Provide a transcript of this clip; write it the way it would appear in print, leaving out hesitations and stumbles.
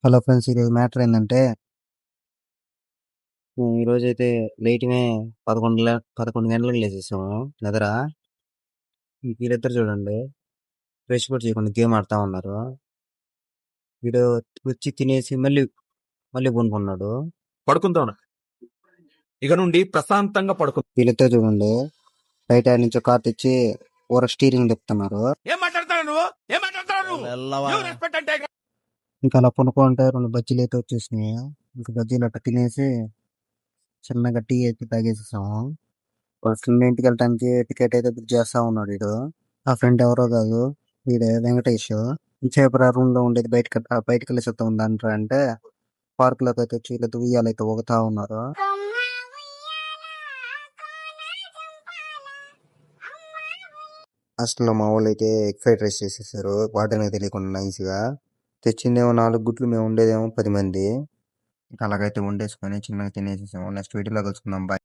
Hello friends, ఈరోజు matter ఏంటంటే ఈరోజైతే లేట్‌గానే 11 గంటలకు లేసేసాము నిద్ర. వీళ్ళిద్దరు చూడండి, బ్రష్ కూడా చేయకుండా గేమ్ ఆడుతా ఉన్నారు. వీడు వచ్చి తినేసి మళ్ళీ మళ్ళీ పడుకున్నాడు. పడుకుందాం ఇక నుండి ప్రశాంతంగా పడుకుందాం. వీళ్ళిద్దరు చూడండి, బయట నుంచి కార్ తెచ్చి ఊర స్టీరింగ్ తిప్పుతున్నారు. ఏం మాట్లాడతావు నువ్వు? ఇంకా అలా పనుకుంటే 2 బజ్జీలు అయితే వచ్చేసినాయి. ఇంకా బజ్జీలు అట్లా తినేసి చిన్నగా టీ అయితే తాగేసేసాము. వాళ్ళ ఫ్రెండ్ ఇంటికి వెళ్ళడానికి టికెట్ అయితే బుక్ చేస్తా ఉన్నాడు వీడు. ఆ ఫ్రెండ్ ఎవరో కాదు, వీడే వెంకటేష్. ఇంతసేపు రూమ్ లో ఉండేది బయటకు వెళ్ళి వస్తా ఉందంటారా అంటే పార్క్ లోకి అయితే వచ్చి ఇలా ఉయ్యాలైతే ఊగుతా ఉన్నారు. హాస్టల్లో మా వాళ్ళు అయితే ఎగ్ ఫ్రైడ్ రైస్ చేసేసారు, వాటినే తెలియకుండా నైస్ గా. తెచ్చిందేమో 4 గుడ్లు, మేము ఉండేదేమో 10 మంది. ఇంకా అలాగైతే వండేసుకొని చిన్నగా తినేసేసాము. నెక్స్ట్ వీడియోలో కలుసుకుందాం, బాయ్.